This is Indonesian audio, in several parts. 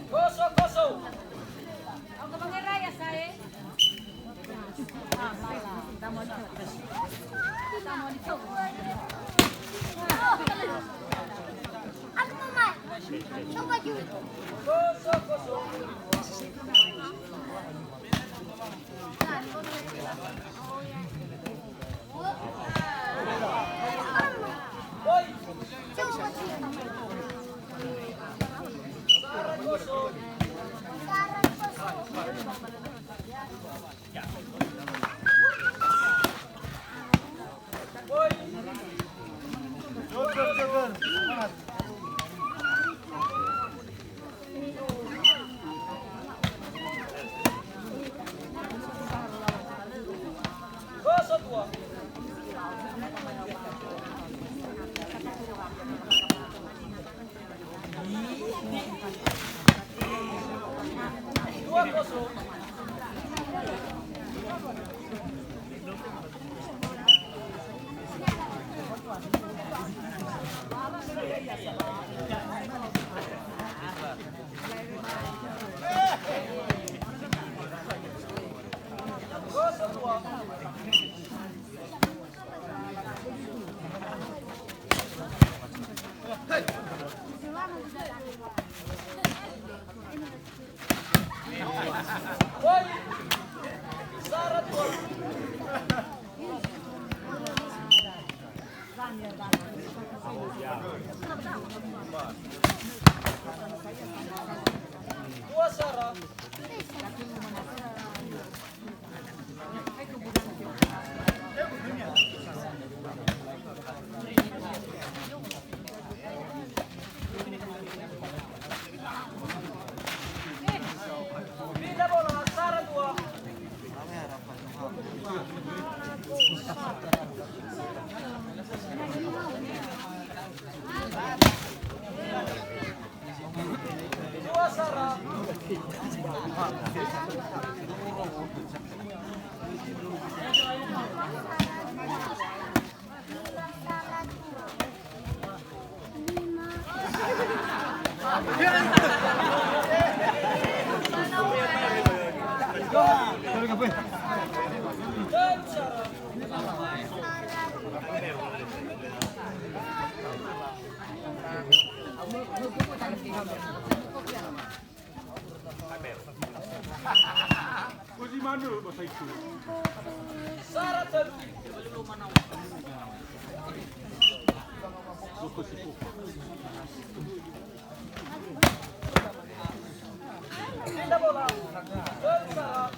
Kosong kosong. Ako mangiray saya. Ah, malah. Tamo dito. Tamo dito. Ano mo man? Coba yun. Kosong kosong. Boy. Coba yun. Sarang kosong. Sarang kosong. Boy. Joker. Semangat. Kosong dua. Dua kosong. Kosong dua. Boy. Sarang dua. Dua sarang. Pindah bola, sarang dua. Dua sarang. Dan sarang. Così mano lo sai tu. Sarang dan Così tu. pindah bola. Dan sarang.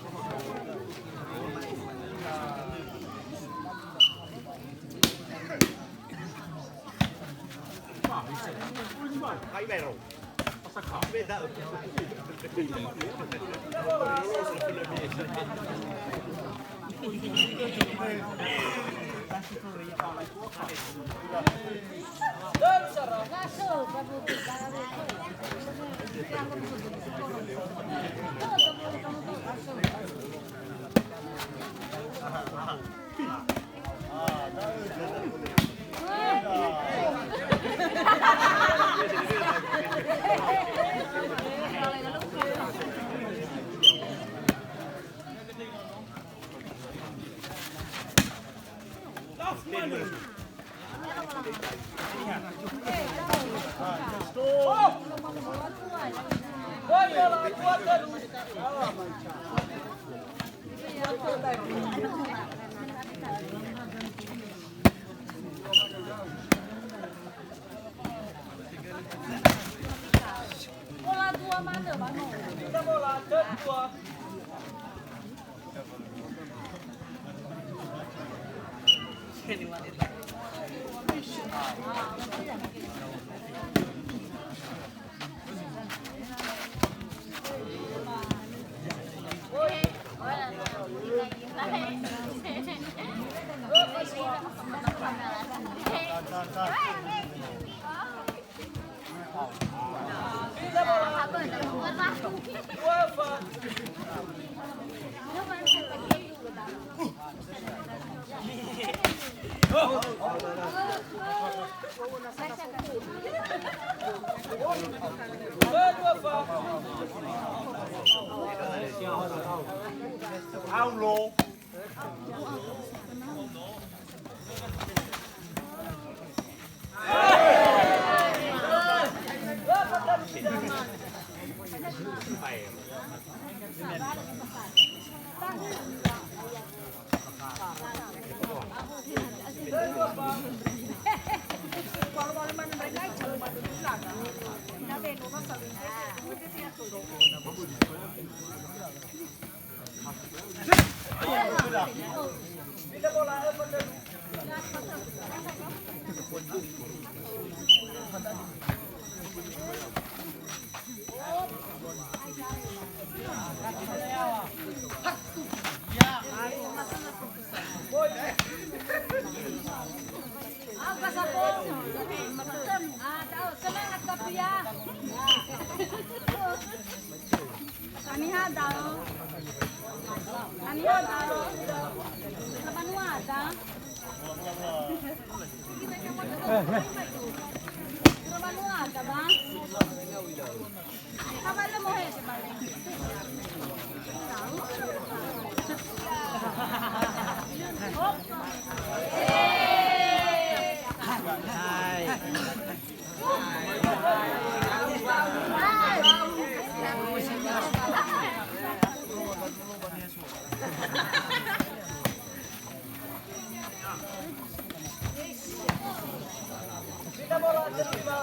Hai vero. Passa qua. Veda. Pindah bola. Dan sarang. Masuk, baru kita. Boy bola, dua terus. Bola dua mana, Bang? Pindah bola, dan dua. Pindah bola, dua Van. Kedua Pak. Paulo. Pindah bola Everton. Apa sapo? Tahu semangat tapi ya. Kaniha daw. Kaniha daw. Laban ada. Laban ada ba? Kapan mo he si Mare? Pindah bola kelima.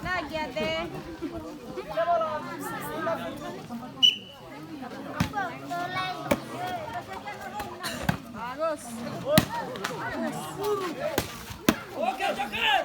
Lagi ate. Bagus. Oke, Joker.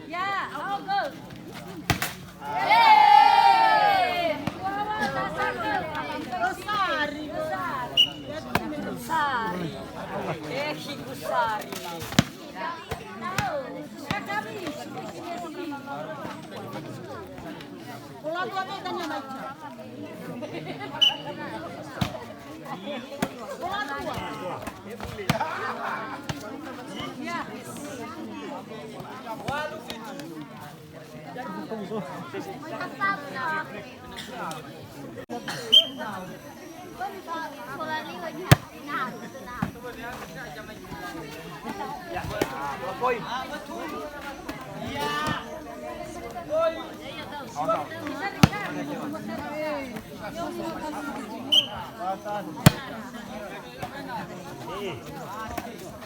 Ya, oh go. Kusari. Kusari. Bola tua tuh tanya baca. Bola tua. Ya. Walu situ. Apa? Bola liwat niya. Inahan. Boy.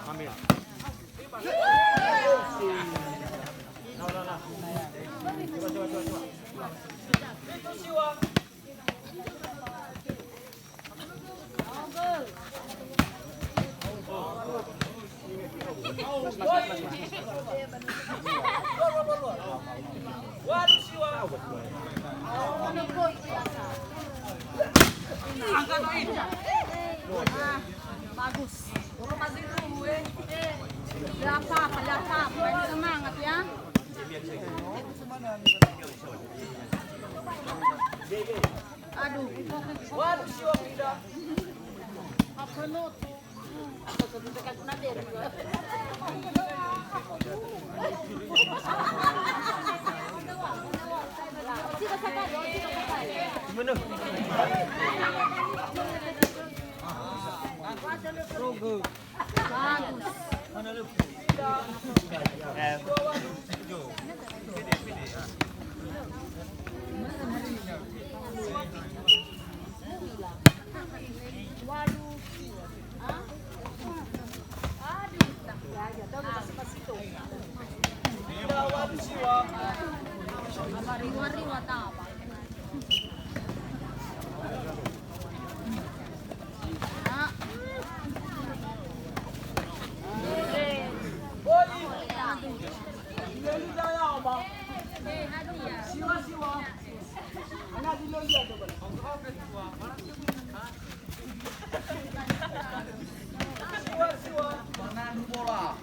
Ambil. Itu siwa. Waduh siwa. Bagus. Berapa? Main semangat ya. Aduh, Waduh siwa pindah. apa not? Gimana? Bagus. Mana lu? Waduh. Hah? Aduh. Ya, ya, tahu masih pas itu. Pindah waduh siwa. Apa riwat-riwat apa? Ah. Boy. Dia ni dah ya, bang. Aduh ya. Siwa siwa. Anak di luar dia tu. Siwa siwa. Mana bola?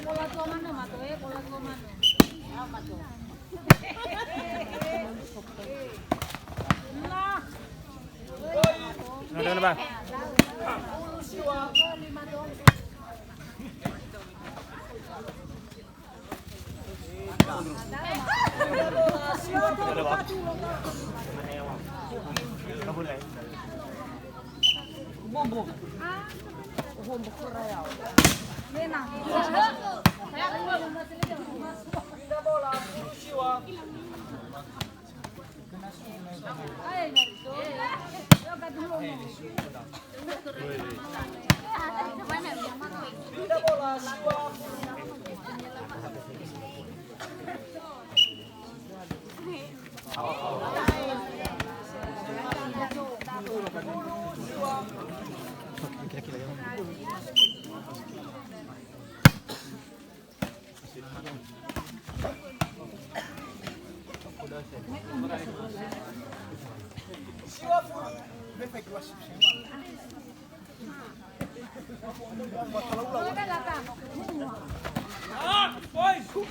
Bola tua mana, Mato? Bola tua mana? Ah, Mato. Nah. Boy. Ada Bang. Siwa. Ada Bang. Kabul lain. Bumbu. Menang. Pindah bola. Siwa. Ay, narito. Yoga dulu. Pindah bola. Siwa. Siwa full. Yoga datang. Ah, boy. Itu.